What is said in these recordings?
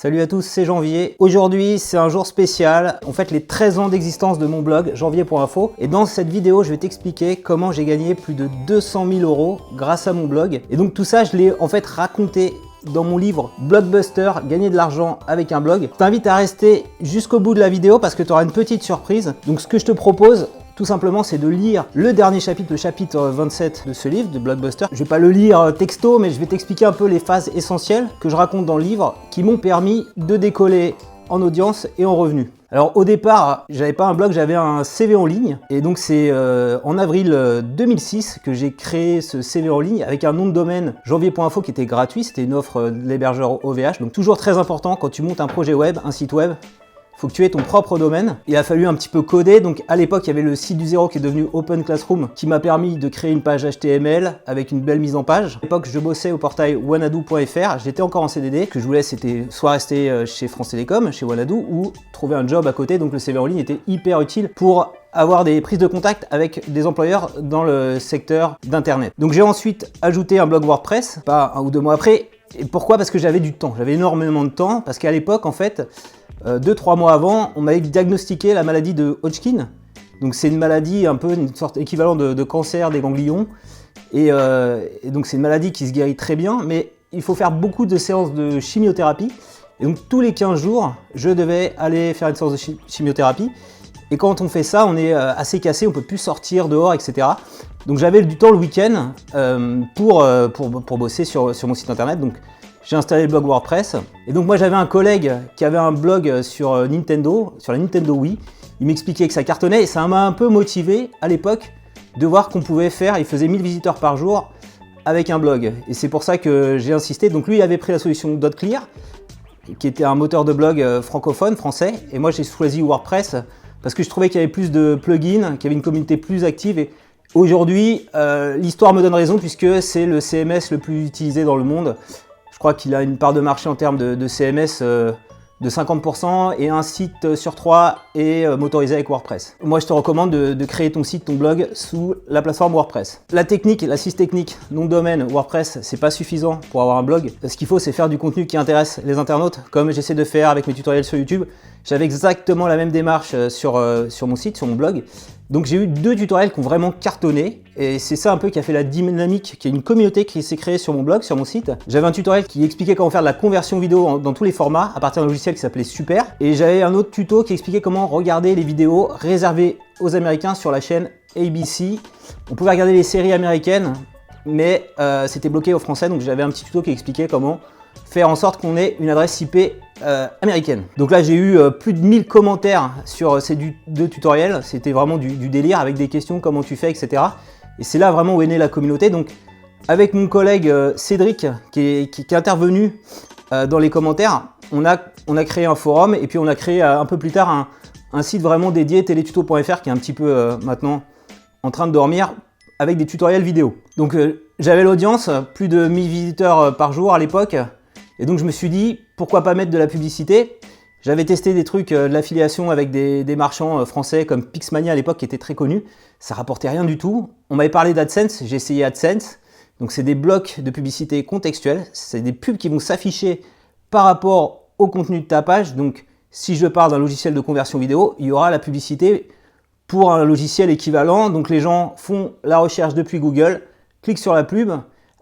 Salut à tous, c'est Janvier. Aujourd'hui, c'est un jour spécial. On fête les 13 ans d'existence de mon blog, janvier.info. Et dans cette vidéo, je vais t'expliquer comment j'ai gagné plus de 200 000 € grâce à mon blog. Et donc tout ça, je l'ai en fait raconté dans mon livre Blockbuster, gagner de l'argent avec un blog. Je t'invite à rester jusqu'au bout de la vidéo parce que tu auras une petite surprise. Donc ce que je te propose, tout simplement, c'est de lire le dernier chapitre, le chapitre 27 de ce livre, de Blockbuster. Je vais pas le lire texto, mais je vais t'expliquer un peu les phases essentielles que je raconte dans le livre qui m'ont permis de décoller en audience et en revenus. Alors au départ, j'avais pas un blog, j'avais un CV en ligne. Et donc c'est en avril 2006 que j'ai créé ce CV en ligne avec un nom de domaine janvier.info qui était gratuit. C'était une offre de l'hébergeur OVH. Donc toujours très important quand tu montes un projet web, un site web. Faut que tu aies ton propre domaine. Il a fallu un petit peu coder. Donc à l'époque, il y avait le site du zéro qui est devenu Open Classroom qui m'a permis de créer une page HTML avec une belle mise en page. À l'époque, je bossais au portail wanadoo.fr. J'étais encore en CDD. Ce que je voulais, c'était soit rester chez France Télécom, chez Wanadoo, ou trouver un job à côté. Donc le CV en ligne était hyper utile pour avoir des prises de contact avec des employeurs dans le secteur d'internet. Donc j'ai ensuite ajouté un blog WordPress, pas 1 ou 2 mois après. Et pourquoi? Parce que j'avais du temps. J'avais énormément de temps. Parce qu'à l'époque, en fait, 2-3 mois avant, on m'avait diagnostiqué la maladie de Hodgkin. Donc c'est une maladie un peu une sorte équivalent de cancer des ganglions. Et donc c'est une maladie qui se guérit très bien, mais il faut faire beaucoup de séances de chimiothérapie. Et donc tous les 15 jours, je devais aller faire une séance de chimiothérapie. Et quand on fait ça, on est assez cassé, on peut plus sortir dehors, etc. Donc j'avais du temps le week-end pour bosser sur mon site internet. Donc j'ai installé le blog WordPress. Et donc moi j'avais un collègue qui avait un blog sur Nintendo, sur la Nintendo Wii. Il m'expliquait que ça cartonnait et ça m'a un peu motivé à l'époque de voir qu'on pouvait faire, il faisait 1000 visiteurs par jour avec un blog. Et c'est pour ça que j'ai insisté. Donc lui il avait pris la solution .clear, qui était un moteur de blog francophone, français. Et moi j'ai choisi WordPress parce que je trouvais qu'il y avait plus de plugins, qu'il y avait une communauté plus active. Et aujourd'hui, l'histoire me donne raison puisque c'est le CMS le plus utilisé dans le monde. Je crois qu'il a une part de marché en termes de CMS de 50% et un site sur 3 est motorisé avec WordPress. Moi, je te recommande de créer ton site, ton blog sous la plateforme WordPress. La technique, l'assise technique, nom de domaine, WordPress, c'est pas suffisant pour avoir un blog. Ce qu'il faut, c'est faire du contenu qui intéresse les internautes, comme j'essaie de faire avec mes tutoriels sur YouTube. J'avais exactement la même démarche sur mon site, sur mon blog. Donc j'ai eu 2 tutoriels qui ont vraiment cartonné et c'est ça un peu qui a fait la dynamique, qui est une communauté qui s'est créée sur mon blog, sur mon site. J'avais un tutoriel qui expliquait comment faire de la conversion vidéo dans tous les formats à partir d'un logiciel qui s'appelait Super. Et j'avais un autre tuto qui expliquait comment regarder les vidéos réservées aux Américains sur la chaîne ABC. On pouvait regarder les séries américaines, mais c'était bloqué aux Français, donc j'avais un petit tuto qui expliquait comment faire en sorte qu'on ait une adresse IP américaine. Donc là j'ai eu plus de 1000 commentaires sur ces 2 tutoriels, c'était vraiment du délire avec des questions, comment tu fais, etc. Et c'est là vraiment où est née la communauté. Donc avec mon collègue Cédric qui est intervenu dans les commentaires, on a créé un forum et puis on a créé un peu plus tard un site vraiment dédié, teletuto.fr, qui est un petit peu maintenant en train de dormir avec des tutoriels vidéo. Donc j'avais l'audience, plus de 1000 visiteurs par jour à l'époque. Et donc je me suis dit, pourquoi pas mettre de la publicité? J'avais testé des trucs de l'affiliation avec des marchands français comme Pixmania à l'époque qui était très connu. Ça rapportait rien du tout. On m'avait parlé d'AdSense, j'ai essayé AdSense. Donc c'est des blocs de publicité contextuels. C'est des pubs qui vont s'afficher par rapport au contenu de ta page. Donc si je parle d'un logiciel de conversion vidéo, il y aura la publicité pour un logiciel équivalent. Donc les gens font la recherche depuis Google, cliquent sur la pub.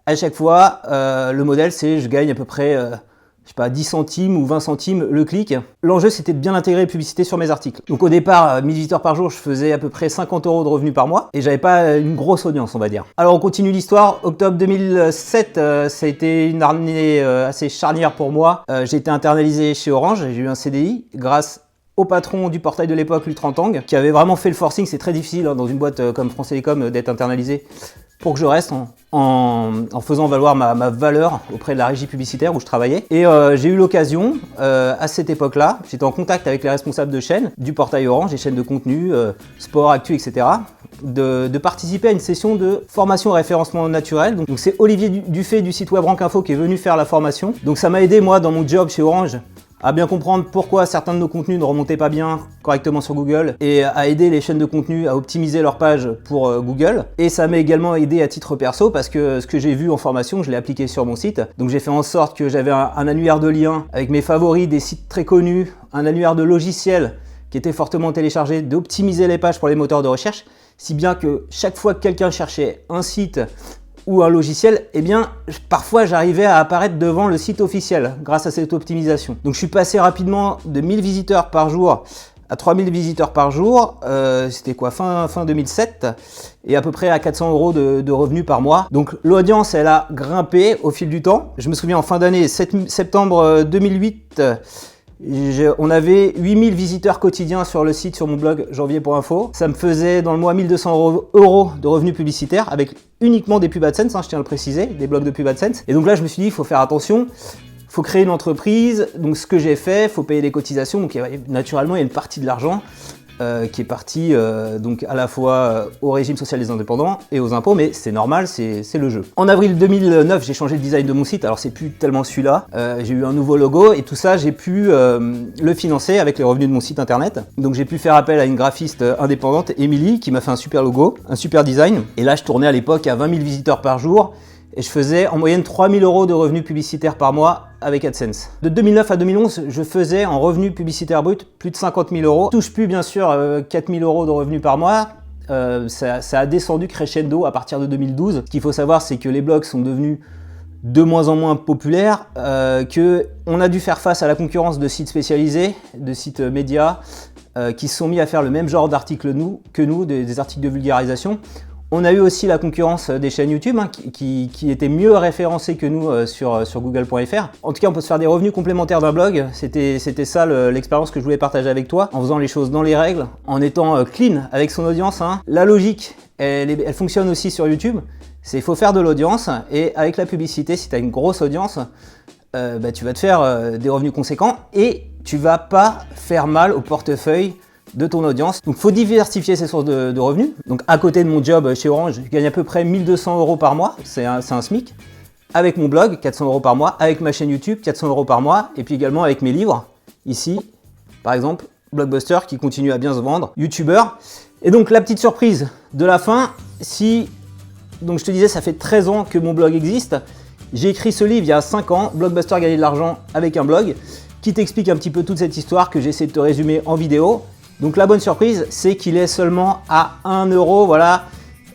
À chaque fois, le modèle, c'est je gagne à peu près, je sais pas, 10 centimes ou 20 centimes le clic. L'enjeu, c'était de bien intégrer les publicités sur mes articles. Donc au départ, 1000 visiteurs par jour, je faisais à peu près 50 € de revenus par mois et j'avais pas une grosse audience, on va dire. Alors on continue l'histoire. Octobre 2007, ça a été une année assez charnière pour moi. J'ai été internalisé chez Orange, j'ai eu un CDI grâce au patron du portail de l'époque, Lutrantang, qui avait vraiment fait le forcing. C'est très difficile dans une boîte comme France Télécom d'être internalisé pour que je reste en faisant valoir ma valeur auprès de la régie publicitaire où je travaillais. Et j'ai eu l'occasion, à cette époque-là, j'étais en contact avec les responsables de chaînes du portail Orange, des chaînes de contenu, sport, actu, etc., de participer à une session de formation et référencement naturel. Donc c'est Olivier Dufay du site web Rank Info qui est venu faire la formation. Donc ça m'a aidé moi dans mon job chez Orange à bien comprendre pourquoi certains de nos contenus ne remontaient pas bien correctement sur Google et à aider les chaînes de contenu à optimiser leur page pour Google. Et ça m'a également aidé à titre perso parce que ce que j'ai vu en formation, je l'ai appliqué sur mon site. Donc j'ai fait en sorte que j'avais un annuaire de liens avec mes favoris des sites très connus, un annuaire de logiciels qui était fortement téléchargé, d'optimiser les pages pour les moteurs de recherche, si bien que chaque fois que quelqu'un cherchait un site ou un logiciel, eh bien, parfois j'arrivais à apparaître devant le site officiel grâce à cette optimisation. Donc je suis passé rapidement de 1000 visiteurs par jour à 3000 visiteurs par jour, c'était quoi, fin 2007, et à peu près à 400 € de revenus par mois. Donc l'audience, elle a grimpé au fil du temps. Je me souviens en fin d'année, septembre 2008, on avait 8000 visiteurs quotidiens sur le site, sur mon blog janvier.info. Ça me faisait dans le mois 1200 € de revenus publicitaires avec uniquement des pubs AdSense, je tiens à le préciser, des blogs de pubs AdSense. Et donc là, je me suis dit, il faut faire attention, il faut créer une entreprise. Donc ce que j'ai fait, il faut payer des cotisations. Donc naturellement, il y a une partie de l'argent qui est partie donc à la fois au régime social des indépendants et aux impôts, mais c'est normal, c'est le jeu. En avril 2009, j'ai changé le design de mon site, alors c'est plus tellement celui-là, j'ai eu un nouveau logo et tout ça, j'ai pu le financer avec les revenus de mon site internet. Donc j'ai pu faire appel à une graphiste indépendante, Émilie, qui m'a fait un super logo, un super design. Et là, je tournais à l'époque à 20 000 visiteurs par jour. Et je faisais en moyenne 3000 € de revenus publicitaires par mois avec AdSense. De 2009 à 2011, je faisais en revenus publicitaires bruts plus de 50 000 €. Je touche plus bien sûr 4000 € de revenus par mois. Ça a descendu crescendo à partir de 2012. Ce qu'il faut savoir, c'est que les blogs sont devenus de moins en moins populaires, qu'on a dû faire face à la concurrence de sites spécialisés, de sites médias, qui se sont mis à faire le même genre d'articles que nous, des articles de vulgarisation. On a eu aussi la concurrence des chaînes YouTube qui étaient mieux référencées que nous sur google.fr. En tout cas, on peut se faire des revenus complémentaires d'un blog. C'était ça l'expérience que je voulais partager avec toi, en faisant les choses dans les règles, en étant clean avec son audience. La logique, elle fonctionne aussi sur YouTube. Il faut faire de l'audience et avec la publicité, si tu as une grosse audience, tu vas te faire des revenus conséquents et tu vas pas faire mal au portefeuille de ton audience. Donc il faut diversifier ses sources de revenus. Donc à côté de mon job chez Orange, je gagne à peu près 1200 € par mois, c'est un SMIC. Avec mon blog, 400 € par mois. Avec ma chaîne YouTube, 400 € par mois. Et puis également avec mes livres, ici, par exemple, Blockbuster qui continue à bien se vendre, YouTuber. Et donc la petite surprise de la fin, donc je te disais, ça fait 13 ans que mon blog existe. J'ai écrit ce livre il y a 5 ans, Blockbuster gagner de l'argent avec un blog, qui t'explique un petit peu toute cette histoire que j'essaie de te résumer en vidéo. Donc la bonne surprise, c'est qu'il est seulement à 1 €, voilà.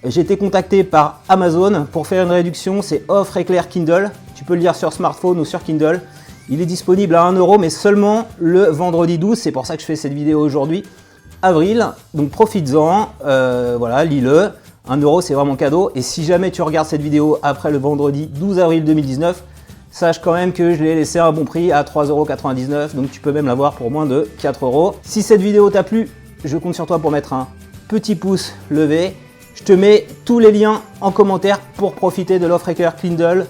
J'ai été contacté par Amazon pour faire une réduction, c'est offre éclair Kindle. Tu peux le lire sur smartphone ou sur Kindle. Il est disponible à 1 €, mais seulement le vendredi 12, c'est pour ça que je fais cette vidéo aujourd'hui, avril. Donc profites-en, voilà, lis-le. 1 €, c'est vraiment cadeau. Et si jamais tu regardes cette vidéo après le vendredi 12 avril 2019, sache quand même que je l'ai laissé à un bon prix à 3,99 €, donc tu peux même l'avoir pour moins de 4 €. Si cette vidéo t'a plu, je compte sur toi pour mettre un petit pouce levé. Je te mets tous les liens en commentaire pour profiter de l'offre éclair Kindle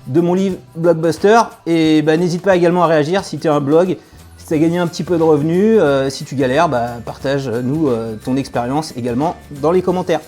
de mon livre Blockbuster. Et n'hésite pas également à réagir si tu as un blog, si tu as gagné un petit peu de revenus, si tu galères, partage-nous ton expérience également dans les commentaires.